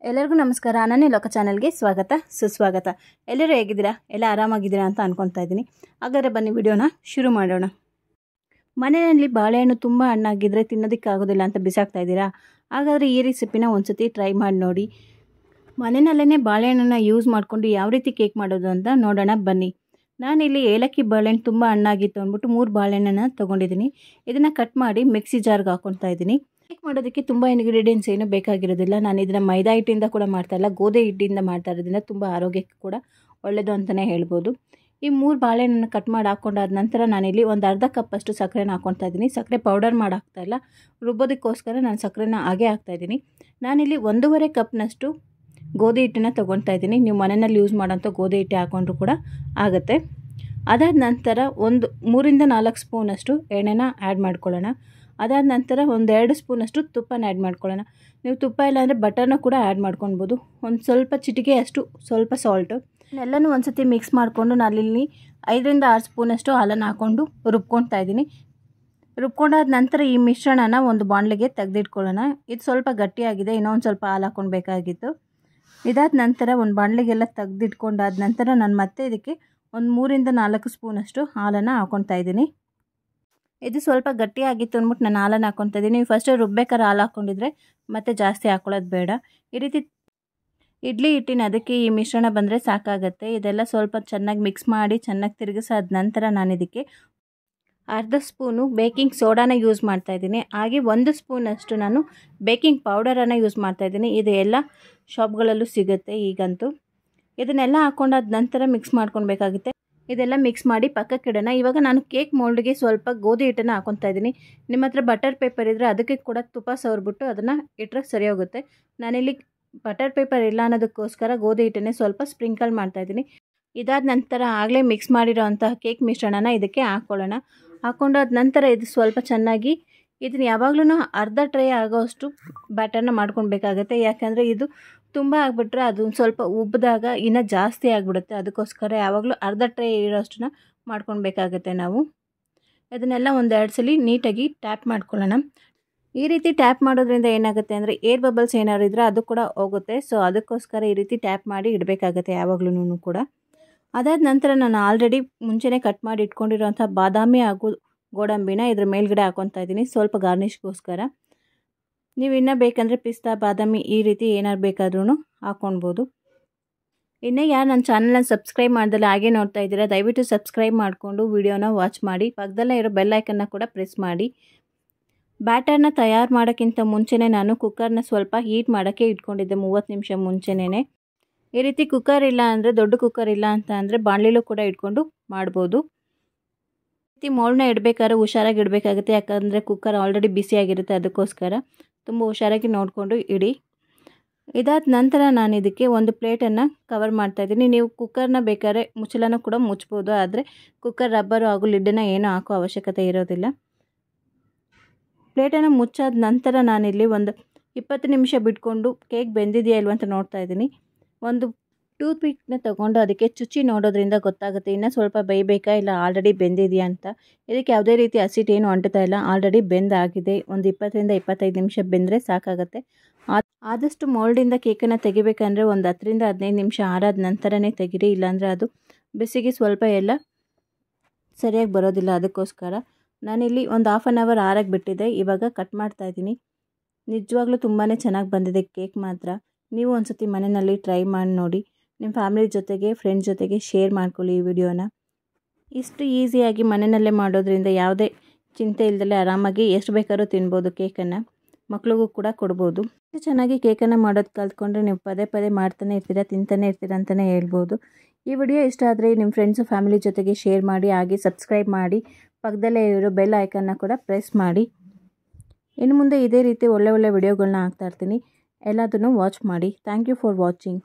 ಎಲ್ಲರಿಗೂ ನಮಸ್ಕಾರ. ನನ್ನ ಲೋಕ ಚಾನಲ್ಗೆ ಸ್ವಾಗತ ಸುಸ್ವಾಗತ. ಎಲ್ಲರೂ ಹೇಗಿದ್ದೀರಾ? ಎಲ್ಲ ಆರಾಮಾಗಿದ್ದೀರಾ ಅಂತ ಅನ್ಕೊತಾ ಇದ್ದೀನಿ. ಹಾಗಾದರೆ ಬನ್ನಿ ವಿಡಿಯೋನ ಶುರು ಮಾಡೋಣ. ಮನೆಯಲ್ಲಿ ಬಾಳೆಹಣ್ಣು ತುಂಬ ಹಣ್ಣಾಗಿದ್ದರೆ ತಿನ್ನೋದಕ್ಕಾಗೋದಿಲ್ಲ ಅಂತ ಬಿಸಾಕ್ತಾ ಇದ್ದೀರಾ? ಹಾಗಾದರೆ ಈ ರೆಸಿಪಿನ ಒಂದ್ಸತಿ ಟ್ರೈ ಮಾಡಿ ನೋಡಿ. ಮನೆಯಲ್ಲೇ ಬಾಳೆಹಣ್ಣನ್ನು ಯೂಸ್ ಮಾಡಿಕೊಂಡು ಯಾವ ರೀತಿ ಕೇಕ್ ಮಾಡೋದು ಅಂತ ನೋಡೋಣ ಬನ್ನಿ. ನಾನಿಲ್ಲಿ ಏಲಕ್ಕಿ ಬಾಳೆಹಣ್ಣು ತುಂಬ ಹಣ್ಣಾಗಿತ್ತು ಅಂದ್ಬಿಟ್ಟು 3 ಬಾಳೆಹಣ್ಣನ್ನು ತೊಗೊಂಡಿದ್ದೀನಿ. ಇದನ್ನು ಕಟ್ ಮಾಡಿ ಮಿಕ್ಸಿ ಜಾರ್ಗೆ ಹಾಕ್ಕೊತಾ ಇದ್ದೀನಿ. ಕೇಕ್ ಮಾಡೋದಕ್ಕೆ ತುಂಬ ಇಂಗ್ರೀಡಿಯೆಂಟ್ಸ್ ಏನು ಬೇಕಾಗಿರೋದಿಲ್ಲ. ನಾನು ಇದನ್ನು ಮೈದಾ ಹಿಟ್ಟಿಂದ ಕೂಡ ಮಾಡ್ತಾಯಿಲ್ಲ, ಗೋಧಿ ಹಿಟ್ಟಿಂದ ಮಾಡ್ತಾ ಇರೋದ್ರಿಂದ ತುಂಬ ಆರೋಗ್ಯಕ್ಕೆ ಕೂಡ ಒಳ್ಳೆಯದು ಅಂತಲೇ ಹೇಳ್ಬೋದು. ಈ 3 ಬಾಳೆಹಣ್ಣನ್ನು ಕಟ್ ಮಾಡಿ ಹಾಕ್ಕೊಂಡಾದ ನಂತರ ನಾನಿಲ್ಲಿ ಒಂದು ಅರ್ಧ ಕಪ್ಪಷ್ಟು ಸಕ್ಕರೆನ ಹಾಕ್ಕೊತಾ ಇದ್ದೀನಿ. ಸಕ್ಕರೆ ಪೌಡರ್ ಮಾಡಿ ಹಾಕ್ತಾಯಿಲ್ಲ, ರುಬ್ಬೋದಕ್ಕೋಸ್ಕರ ನಾನು ಸಕ್ಕರೆನ ಹಾಗೆ ಹಾಕ್ತಾಯಿದ್ದೀನಿ. ನಾನಿಲ್ಲಿ 1.5 ಕಪ್ನಷ್ಟು ಗೋಧಿ ಹಿಟ್ಟನ್ನು ತೊಗೊಳ್ತಾ ಇದ್ದೀನಿ. ನೀವು ಮನೆಯಲ್ಲಿ ಯೂಸ್ ಮಾಡೋಂಥ ಗೋಧಿ ಹಿಟ್ಟು ಹಾಕ್ಕೊಂಡ್ರು ಕೂಡ ಆಗುತ್ತೆ. ಅದಾದ ನಂತರ ಒಂದು 3 ರಿಂದ 4 ಸ್ಪೂನಷ್ಟು ಎಣ್ಣೆನ ಆ್ಯಡ್ ಮಾಡ್ಕೊಳ್ಳೋಣ. ಅದಾದ ನಂತರ 1-2 ಸ್ಪೂನಷ್ಟು ತುಪ್ಪನ ಆ್ಯಡ್ ಮಾಡ್ಕೊಳ್ಳೋಣ. ನೀವು ತುಪ್ಪ ಇಲ್ಲಾಂದರೆ ಬಟರ್ನ ಕೂಡ ಆ್ಯಡ್ ಮಾಡ್ಕೊಳ್ಬೋದು. ಒಂದು ಸ್ವಲ್ಪ ಚಿಟಿಕೆಯಷ್ಟು ಸ್ವಲ್ಪ ಸಾಲ್ಟು ಎಲ್ಲನೂ ಒಂದು ಸತಿ ಮಿಕ್ಸ್ ಮಾಡಿಕೊಂಡು ನಾನಿಲ್ಲಿ 5 ರಿಂದ 6 ಸ್ಪೂನಷ್ಟು ಹಾಲನ್ನು ಹಾಕ್ಕೊಂಡು ರುಬ್ಕೊಳ್ತಾ ಇದ್ದೀನಿ. ರುಬ್ಕೊಂಡಾದ ನಂತರ ಈ ಮಿಶ್ರಣನ ಒಂದು ಬಾಣಲೆಗೆ ತೆಗೆದಿಟ್ಕೊಳ್ಳೋಣ. ಇದು ಸ್ವಲ್ಪ ಗಟ್ಟಿಯಾಗಿದೆ, ಇನ್ನೊಂದು ಸ್ವಲ್ಪ ಹಾಲು ಹಾಕ್ಕೊಳ್ಬೇಕಾಗಿತ್ತು. ಇದಾದ ನಂತರ ಒಂದು ಬಾಣಲೆಗೆಲ್ಲ ತೆಗೆದಿಟ್ಕೊಂಡಾದ ನಂತರ ನಾನು ಮತ್ತೆ ಇದಕ್ಕೆ ಒಂದು 3 ರಿಂದ 4 ಸ್ಪೂನಷ್ಟು ಹಾಲನ್ನು ಹಾಕ್ಕೊತಾ ಇದ್ದೀನಿ. ಇದು ಸ್ವಲ್ಪ ಗಟ್ಟಿಯಾಗಿತ್ತು ಅಂದ್ಬಿಟ್ಟು ನಾನು ಹಾಲನ್ನು ಹಾಕ್ಕೊತಾ ಇದ್ದೀನಿ. ನೀವು ಫಸ್ಟು ರುಬ್ಬೇಕಾದ್ರೆ ಹಾಲು ಹಾಕ್ಕೊಂಡಿದ್ರೆ ಮತ್ತೆ ಜಾಸ್ತಿ ಹಾಕ್ಕೊಳ್ಳೋದು ಬೇಡ. ಈ ರೀತಿ ಇಡ್ಲಿ ಹಿಟ್ಟಿನ ಅದಕ್ಕೆ ಈ ಮಿಶ್ರಣ ಬಂದರೆ ಸಾಕಾಗತ್ತೆ. ಇದೆಲ್ಲ ಸ್ವಲ್ಪ ಚೆನ್ನಾಗಿ ಮಿಕ್ಸ್ ಮಾಡಿ ಚೆನ್ನಾಗಿ ತಿರುಗಿಸಾದ ನಂತರ ನಾನು ಇದಕ್ಕೆ ಅರ್ಧ ಸ್ಪೂನು ಬೇಕಿಂಗ್ ಸೋಡಾನ ಯೂಸ್ ಮಾಡ್ತಾಯಿದ್ದೀನಿ. ಹಾಗೆ 1 ಸ್ಪೂನಷ್ಟು ನಾನು ಬೇಕಿಂಗ್ ಪೌಡರನ್ನು ಯೂಸ್ ಮಾಡ್ತಾಯಿದ್ದೀನಿ. ಇದು ಎಲ್ಲ ಶಾಪ್ಗಳಲ್ಲೂ ಸಿಗುತ್ತೆ ಈಗಂತೂ. ಇದನ್ನೆಲ್ಲ ಹಾಕ್ಕೊಂಡಾದ ನಂತರ ಮಿಕ್ಸ್ ಮಾಡ್ಕೊಳ್ಬೇಕಾಗುತ್ತೆ. ಇದೆಲ್ಲ ಮಿಕ್ಸ್ ಮಾಡಿ ಪಕ್ಕಕ್ಕೆ ಇಡೋಣ. ಇವಾಗ ನಾನು ಕೇಕ್ ಮೋಲ್ಡ್ಗೆ ಸ್ವಲ್ಪ ಗೋಧಿ ಹಿಟ್ಟನ್ನು ಹಾಕ್ಕೊತಾ ಇದ್ದೀನಿ. ನಿಮ್ಮ ಹತ್ರ ಬಟರ್ ಪೇಪರ್ ಇದ್ದರೆ ಅದಕ್ಕೆ ಕೂಡ ತುಪ್ಪ ಸವರ್ಬಿಟ್ಟು ಅದನ್ನು ಇಟ್ಟರೆ ಸರಿ ಹೋಗುತ್ತೆ. ನಾನಿಲ್ಲಿ ಬಟರ್ ಪೇಪರ್ ಇಲ್ಲ ಅನ್ನೋದಕ್ಕೋಸ್ಕರ ಗೋಧಿ ಹಿಟ್ಟನ್ನೇ ಸ್ವಲ್ಪ ಸ್ಪ್ರಿಂಕಲ್ ಮಾಡ್ತಾಯಿದ್ದೀನಿ. ಇದಾದ ನಂತರ ಆಗಲೇ ಮಿಕ್ಸ್ ಮಾಡಿರೋ ಅಂತಹ ಕೇಕ್ ಮಿಶ್ರಣನ ಇದಕ್ಕೆ ಹಾಕ್ಕೊಳ್ಳೋಣ. ಹಾಕ್ಕೊಂಡಾದ ನಂತರ ಇದು ಸ್ವಲ್ಪ ಚೆನ್ನಾಗಿ ಇದನ್ನು ಯಾವಾಗಲೂ ಅರ್ಧ ಟ್ರೈ ಆಗೋಷ್ಟು ಬ್ಯಾಟರ್ನ ಮಾಡ್ಕೊಳ್ಬೇಕಾಗತ್ತೆ. ಯಾಕಂದರೆ ಇದು ತುಂಬ ಆಗಿಬಿಟ್ರೆ ಅದು ಸ್ವಲ್ಪ ಉಬ್ಬಿದಾಗ ಇನ್ನೂ ಜಾಸ್ತಿ ಆಗಿಬಿಡುತ್ತೆ. ಅದಕ್ಕೋಸ್ಕರ ಯಾವಾಗಲೂ ಅರ್ಧ ಟ್ರೈ ಇರೋಷ್ಟನ್ನ ಮಾಡ್ಕೊಳ್ಬೇಕಾಗತ್ತೆ ನಾವು. ಇದನ್ನೆಲ್ಲ 1-2 ಸಲ ನೀಟಾಗಿ ಟ್ಯಾಪ್ ಮಾಡ್ಕೊಳ್ಳೋಣ. ಈ ರೀತಿ ಟ್ಯಾಪ್ ಮಾಡೋದ್ರಿಂದ ಏನಾಗುತ್ತೆ ಅಂದರೆ ಏರ್ ಬಬಲ್ಸ್ ಏನಾದ್ರು ಇದ್ದರೆ ಅದು ಕೂಡ ಹೋಗುತ್ತೆ. ಸೊ ಅದಕ್ಕೋಸ್ಕರ ಈ ರೀತಿ ಟ್ಯಾಪ್ ಮಾಡಿ ಇಡಬೇಕಾಗತ್ತೆ ಯಾವಾಗಲೂ ಕೂಡ. ಅದಾದ ನಂತರ ನಾನು ಆಲ್ರೆಡಿ ಮುಂಚೆನೇ ಕಟ್ ಮಾಡಿ ಇಟ್ಕೊಂಡಿರೋಂಥ ಬಾದಾಮಿ ಹಾಗೂ ಗೋಡಂಬಿನ ಇದ್ರ ಮೇಲ್ಗಡೆ ಹಾಕ್ಕೊತಾ ಇದ್ದೀನಿ ಸ್ವಲ್ಪ ಗಾರ್ನಿಷ್ಗೋಸ್ಕರ. ನೀವು ಇನ್ನೂ ಬೇಕಂದರೆ ಪಿಸ್ತಾ ಬಾದಾಮಿ ಈ ರೀತಿ ಏನಾರು ಬೇಕಾದ್ರೂ ಹಾಕ್ಕೊಳ್ಬೋದು. ಇನ್ನೂ ಯಾರು ನನ್ನ ಚಾನಲ್ನ ಸಬ್ಸ್ಕ್ರೈಬ್ ಮಾಡ್ದಲ್ಲ ಹಾಗೆ ನೋಡ್ತಾ ಇದ್ದೀರಾ, ದಯವಿಟ್ಟು ಸಬ್ಸ್ಕ್ರೈಬ್ ಮಾಡಿಕೊಂಡು ವಿಡಿಯೋನ ವಾಚ್ ಮಾಡಿ. ಪಕ್ಕದಲ್ಲೇ ಇರೋ ಬೆಲ್ ಐಕನ್ನ ಕೂಡ ಪ್ರೆಸ್ ಮಾಡಿ. ಬ್ಯಾಟರ್ನ ತಯಾರು ಮಾಡೋಕ್ಕಿಂತ ಮುಂಚೆನೇ ನಾನು ಕುಕ್ಕರ್ನ ಸ್ವಲ್ಪ ಹೀಟ್ ಮಾಡೋಕ್ಕೆ ಇಟ್ಕೊಂಡಿದ್ದೆ 30 ನಿಮಿಷ ಮುಂಚೆನೇ. ಈ ರೀತಿ ಕುಕ್ಕರ್ ಇಲ್ಲ ಅಂದರೆ ದೊಡ್ಡ ಕುಕ್ಕರ್ ಇಲ್ಲ ಅಂತ ಅಂದರೆ ಬಾಣಲೆಲೂ ಕೂಡ ಇಟ್ಕೊಂಡು ಮಾಡ್ಬೋದು. ಈ ರೀತಿ ಮೋಲ್ಡ್ನ ಇಡಬೇಕಾದ್ರೆ ಹುಷಾರಾಗಿ ಇಡಬೇಕಾಗುತ್ತೆ. ಯಾಕಂದರೆ ಕುಕ್ಕರ್ ಆಲ್ರೆಡಿ ಬಿಸಿಯಾಗಿರುತ್ತೆ, ಅದಕ್ಕೋಸ್ಕರ ತುಂಬ ಹುಷಾರಾಗಿ ನೋಡಿಕೊಂಡು ಇಡಿ. ಇದಾದ ನಂತರ ನಾನು ಇದಕ್ಕೆ ಒಂದು ಪ್ಲೇಟನ್ನು ಕವರ್ ಮಾಡ್ತಾಯಿದ್ದೀನಿ. ನೀವು ಕುಕ್ಕರ್ನ ಬೇಕಾದ್ರೆ ಮುಚ್ಚಳನ ಕೂಡ ಮುಚ್ಬೋದು, ಆದರೆ ಕುಕ್ಕರ್ ರಬ್ಬರು ಹಾಗೂ ಲಿಡ್ಡನ್ನು ಏನೂ ಹಾಕೋ ಅವಶ್ಯಕತೆ ಇರೋದಿಲ್ಲ. ಪ್ಲೇಟನ್ನು ಮುಚ್ಚಾದ ನಂತರ ನಾನಿಲ್ಲಿ ಒಂದು 20 ನಿಮಿಷ ಬಿಟ್ಕೊಂಡು ಕೇಕ್ ಬೆಂದಿದೆಯಾ ಇಲ್ವ ಅಂತ ನೋಡ್ತಾ ಇದ್ದೀನಿ. ಒಂದು ಟೂತ್ ಪಿಕ್ನ ತೊಗೊಂಡು ಅದಕ್ಕೆ ಚುಚ್ಚಿ ನೋಡೋದ್ರಿಂದ ಗೊತ್ತಾಗುತ್ತೆ ಇನ್ನೂ ಸ್ವಲ್ಪ ಬೇಯಬೇಕಾ ಇಲ್ಲ ಆಲ್ರೆಡಿ ಬೆಂದಿದೆಯಾ ಅಂತ. ಇದಕ್ಕೆ ಯಾವುದೇ ರೀತಿ ಹಸಿಟ್ಟು ಏನು ಅಂಟುತ್ತಾ ಇಲ್ಲ, ಆಲ್ರೆಡಿ ಬೆಂದಾಗಿದೆ. ಒಂದು 20 ರಿಂದ 25 ನಿಮಿಷ ಬೆಂದರೆ ಸಾಕಾಗುತ್ತೆ. ಆದಷ್ಟು ಮೋಲ್ಡಿಂದ ಕೇಕನ್ನು ತೆಗಿಬೇಕಂದ್ರೆ ಒಂದು 10 ರಿಂದ 15 ನಿಮಿಷ ಆರಾದ ನಂತರನೇ ತೆಗೀರಿ, ಇಲ್ಲಾಂದರೆ ಅದು ಬಿಸಿಗೆ ಸ್ವಲ್ಪ ಎಲ್ಲ ಸರಿಯಾಗಿ ಬರೋದಿಲ್ಲ. ಅದಕ್ಕೋಸ್ಕರ ನಾನಿಲ್ಲಿ ಒಂದು 1/2 ಅವರ್ ಆರಾಗಿ ಬಿಟ್ಟಿದ್ದೆ. ಇವಾಗ ಕಟ್ ಮಾಡ್ತಾಯಿದ್ದೀನಿ. ನಿಜವಾಗ್ಲೂ ತುಂಬಾ ಚೆನ್ನಾಗಿ ಬಂದಿದೆ ಕೇಕ್ ಮಾತ್ರ. ನೀವು ಒಂದು ಸತಿ ಮನೆಯಲ್ಲಿ ಟ್ರೈ ಮಾಡಿ ನೋಡಿ. ನಿಮ್ಮ ಫ್ಯಾಮಿಲಿ ಜೊತೆಗೆ ಫ್ರೆಂಡ್ಸ್ ಜೊತೆಗೆ ಶೇರ್ ಮಾಡ್ಕೊಳ್ಳಿ ಈ ವಿಡಿಯೋನ. ಇಷ್ಟು ಈಸಿಯಾಗಿ ಮನೆಯಲ್ಲೇ ಮಾಡೋದ್ರಿಂದ ಯಾವುದೇ ಚಿಂತೆ ಇಲ್ಲದಲೇ ಆರಾಮಾಗಿ ಎಷ್ಟು ಬೇಕಾದ್ರೂ ತಿನ್ಬೋದು. ಕೇಕನ್ನು ಮಕ್ಳಿಗೂ ಕೂಡ ಕೊಡ್ಬೋದು. ಇಷ್ಟು ಚೆನ್ನಾಗಿ ಕೇಕನ್ನು ಮಾಡೋದು ಕಲ್ತ್ಕೊಂಡ್ರೆ ನೀವು ಪದೇ ಪದೇ ಮಾಡ್ತಾನೆ ಇರ್ತೀರಾ, ತಿಂತಾನೆ ಇರ್ತೀರಾ ಅಂತಲೇ ಹೇಳ್ಬೋದು. ಈ ವಿಡಿಯೋ ಇಷ್ಟ ಆದರೆ ನಿಮ್ಮ ಫ್ರೆಂಡ್ಸು ಫ್ಯಾಮಿಲಿ ಜೊತೆಗೆ ಶೇರ್ ಮಾಡಿ. ಹಾಗೆ ಸಬ್ಸ್ಕ್ರೈಬ್ ಮಾಡಿ, ಪಕ್ಕದಲ್ಲೇ ಇರೋ ಬೆಲ್ ಐಕನ್ನ ಕೂಡ ಪ್ರೆಸ್ ಮಾಡಿ. ಇನ್ನು ಮುಂದೆ ಇದೇ ರೀತಿ ಒಳ್ಳೆ ವಿಡಿಯೋಗಳನ್ನ ಹಾಕ್ತಾ ಇರ್ತೀನಿ. ಎಲ್ಲದನ್ನು ವಾಚ್ ಮಾಡಿ. Thank you for watching.